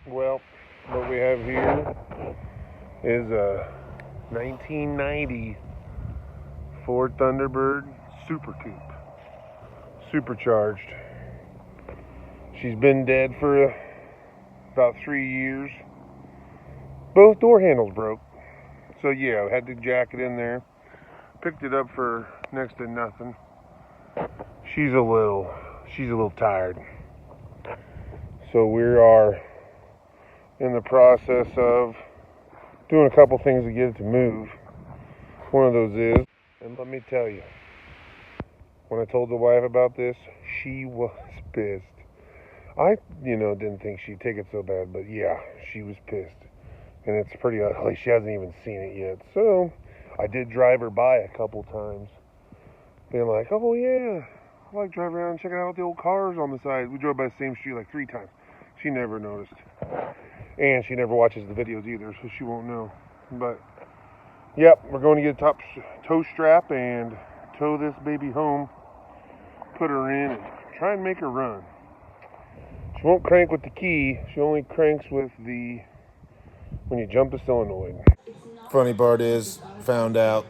Well, what we have here is a 1990 Ford Thunderbird Super Coupe, supercharged. She's been dead for about 3 years. Both door handles broke, so yeah, I had to jack it in there. Picked it up for next to nothing. She's a little tired. So we are in the process of doing a couple things to get it to move. One of those is, and let me tell you, when I told the wife about this, she was pissed. I, didn't think she'd take it so bad, but yeah, she was pissed. And it's pretty ugly. She hasn't even seen it yet. So I did drive her by a couple times, being like, oh yeah, I like driving around and checking out the old cars on the side. We drove by the same street like 3 times. She never noticed. And she never watches the videos either, so she won't know. But, yep, we're going to get a top tow strap and tow this baby home, put her in, and try and make her run. She won't crank with the key. She only cranks with when you jump the solenoid. Funny part is, found out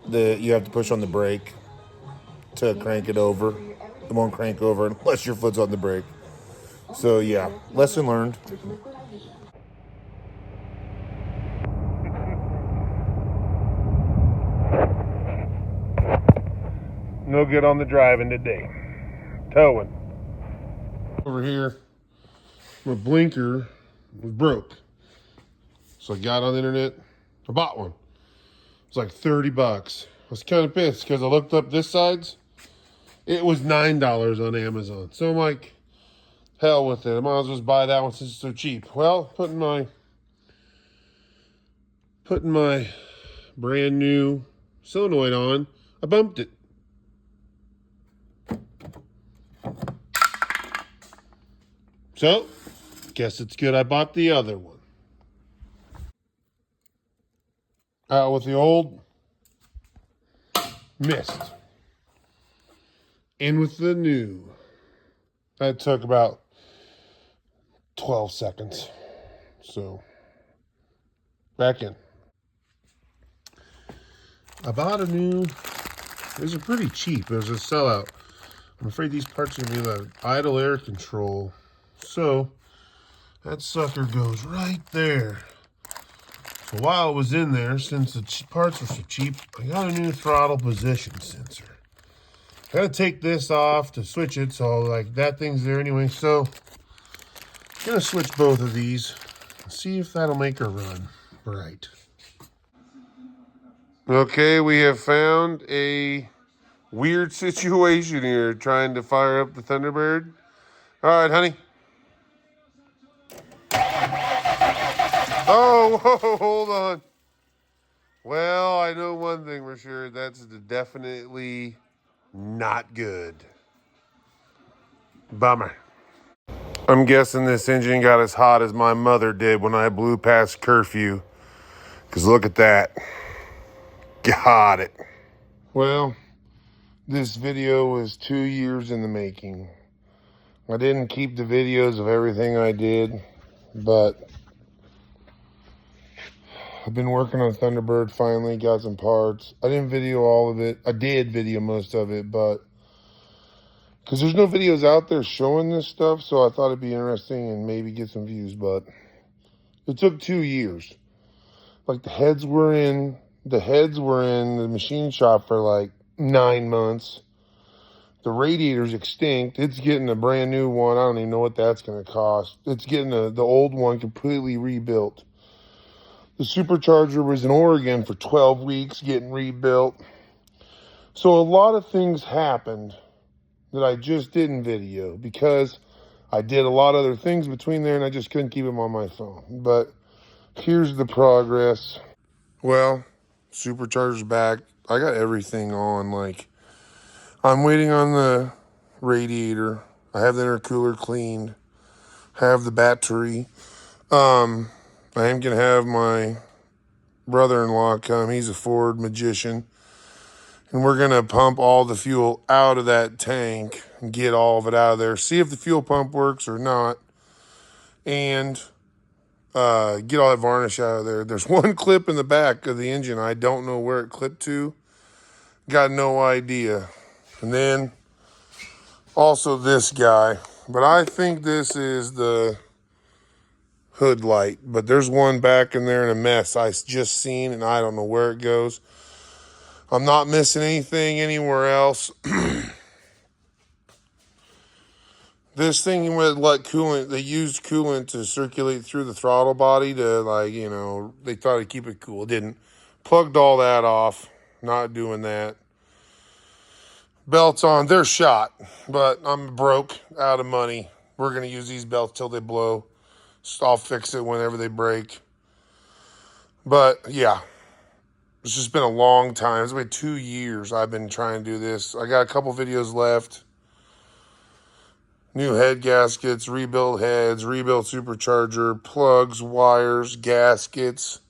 that you have to push on the brake to crank it over. It won't crank over unless your foot's on the brake. So yeah, lesson learned. No good on the driving today. Towing. Over here, my blinker was broke. So I got on the internet, I bought one. It was like $30. I was kind of pissed because I looked up this side's. It was $9 on Amazon. So I'm like, hell with it. I might as well just buy that one since it's so cheap. Well, putting my brand new solenoid on, I bumped it. So, guess it's good I bought the other one. Out with the old, missed. In with the new. That took about 12 seconds. So, back in. I bought a new, these are pretty cheap. It was a sellout. I'm afraid these parts are going to be the idle air control. So, that sucker goes right there. So while it was in there, since the parts were so cheap, I got a new throttle position sensor. I gotta take this off to switch it, so like that thing's there anyway. So I'm gonna switch both of these and see if that'll make her run right. Okay, we have found a weird situation here trying to fire up the Thunderbird. All right, honey. Oh, whoa, hold on. Well, I know one thing for sure. That's definitely not good. Bummer. I'm guessing this engine got as hot as my mother did when I blew past curfew. Because look at that. Got it. Well, this video was 2 years in the making. I didn't keep the videos of everything I did, but I've been working on Thunderbird, finally got some parts. I didn't video all of it. I did video most of it, but because there's no videos out there showing this stuff, so I thought it'd be interesting and maybe get some views, but it took 2 years. Like the heads were in the machine shop for like 9 months. The radiator's extinct. It's getting a brand new one. I don't even know what that's going to cost. It's getting the old one completely rebuilt. The supercharger was in Oregon for 12 weeks getting rebuilt. So a lot of things happened that I just didn't video because I did a lot of other things between there and I just couldn't keep them on my phone. But here's the progress. Well, supercharger's back. I got everything on. Like, I'm waiting on the radiator. I have the intercooler cleaned. I have the battery. I am going to have my brother-in-law come. He's a Ford magician. And we're going to pump all the fuel out of that tank and get all of it out of there. See if the fuel pump works or not. and get all that varnish out of there. There's one clip in the back of the engine. I don't know where it clipped to. Got no idea. And then also this guy. But I think this is the hood light. But there's one back in there in a mess I just seen, and I don't know where it goes. I'm not missing anything anywhere else. This thing would let coolant, they used coolant to circulate through the throttle body to, like, you know, they thought it'd keep it cool. It didn't. Plugged all that off. Not doing that. Belts on. They're shot, but I'm broke, out of money. We're going to use these belts till they blow. So I'll fix it whenever they break. But, yeah. It's just been a long time. It's been 2 years I've been trying to do this. I got a couple videos left. New head gaskets, rebuild heads, rebuild supercharger, plugs, wires, gaskets,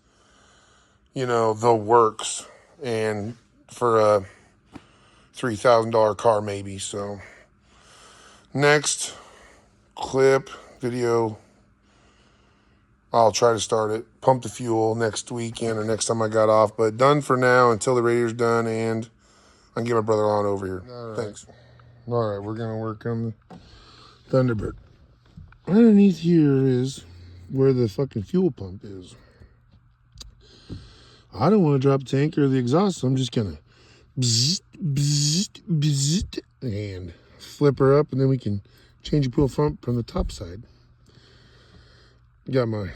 you know, the works. And for a $3,000 car maybe. So next clip, video, I'll try to start it. Pump the fuel next weekend or next time I got off. But done for now until the radiator's done, and I can get my brother on over here. All right. Thanks. All right, we're going to work on the Thunderbird. Underneath here is where the fucking fuel pump is. I don't want to drop the tank or the exhaust, so I'm just gonna bzzzt, bzzzt, bzzzt, and flip her up, and then we can change the fuel pump from the top side. Got my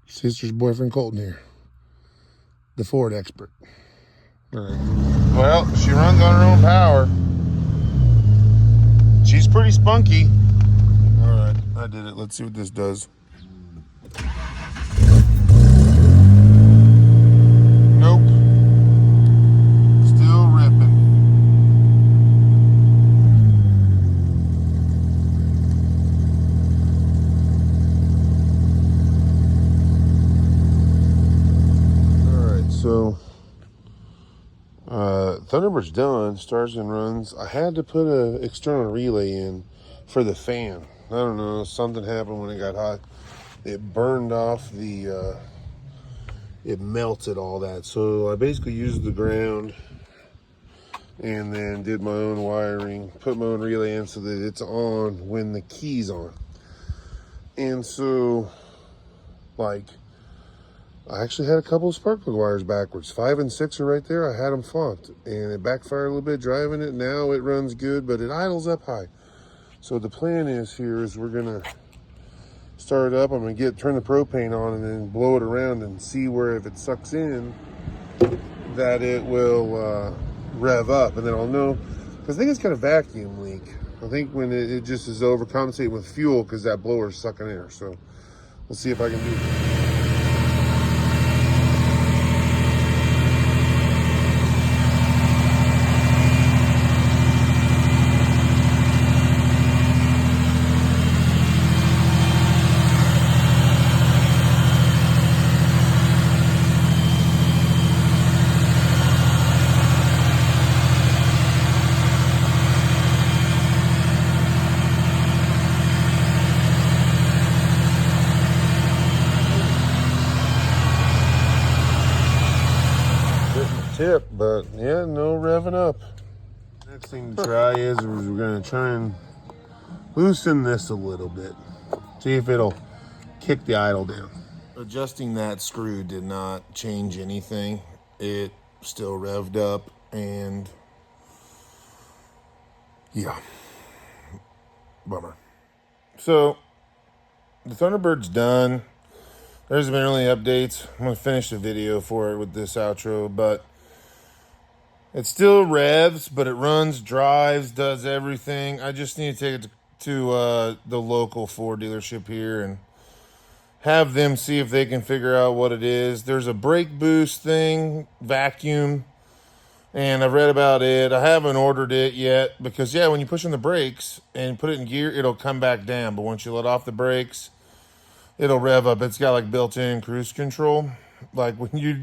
sister's boyfriend Colton here, the Ford expert. All right. Well, she runs on her own power. She's pretty spunky. All right, I did it. Let's see what this does. Nope. Still ripping. All right, so Thunderbird's done, starts and runs. I had to put an external relay in for the fan. I don't know, something happened when it got hot. It burned off the, it melted all that. So I basically used the ground and then did my own wiring, put my own relay in so that it's on when the key's on. And so, like, I actually had a couple of spark plug wires backwards. 5 and 6 are right there. I had them funked, and it backfired a little bit driving it. Now it runs good, but it idles up high. So the plan is here is we're gonna start it up. I'm gonna turn the propane on and then blow it around and see where, if it sucks in, that it will rev up, and then I'll know. Because I think it's got a vacuum leak. I think when it just is overcompensating with fuel because that blower's sucking air. So let's see if I can do it. Tip, but yeah, no revving up. Next thing to try is we're gonna try and loosen this a little bit. See if it'll kick the idle down. Adjusting that screw did not change anything. It still revved up, and yeah, bummer. So the Thunderbird's done. There's been really updates. I'm gonna finish the video for it with this outro, but it still revs, but it runs, drives, does everything. I just need to take it to the local Ford dealership here and have them see if they can figure out what it is. There's a brake boost thing, vacuum, and I've read about it. I haven't ordered it yet because, yeah, when you push on the brakes and put it in gear, it'll come back down. But once you let off the brakes, it'll rev up. It's got like built-in cruise control. Like when you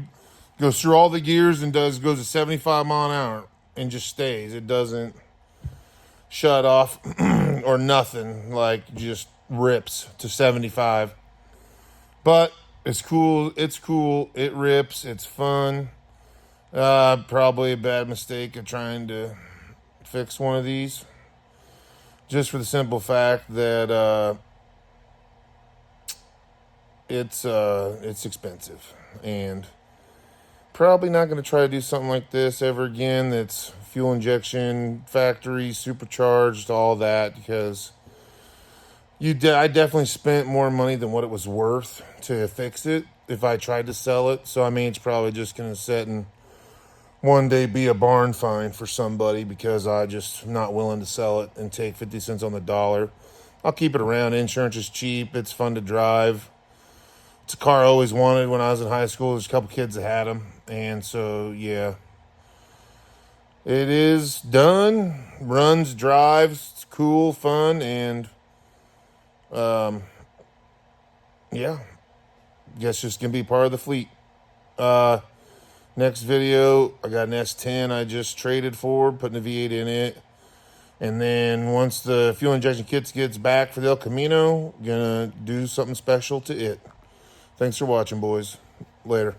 goes through all the gears and goes to 75 mile an hour and just stays. It doesn't shut off or nothing. Like, just rips to 75. But it's cool. It's cool. It rips. It's fun. Probably a bad mistake of trying to fix one of these. Just for the simple fact that it's expensive. And probably not going to try to do something like this ever again. That's fuel injection, factory, supercharged, all that, because I definitely spent more money than what it was worth to fix it if I tried to sell it. So I mean, it's probably just going to sit and one day be a barn find for somebody because I just not willing to sell it and take 50 cents on the dollar. I'll keep it around. Insurance is cheap. It's fun to drive. It's a car I always wanted when I was in high school. There's a couple kids that had them. And so, yeah. It is done. Runs, drives. It's cool, fun, and yeah. Guess just going to be part of the fleet. Next video, I got an S10 I just traded for, putting a V8 in it. And then once the fuel injection kit gets back for the El Camino, gonna do something special to it. Thanks for watching, boys. Later.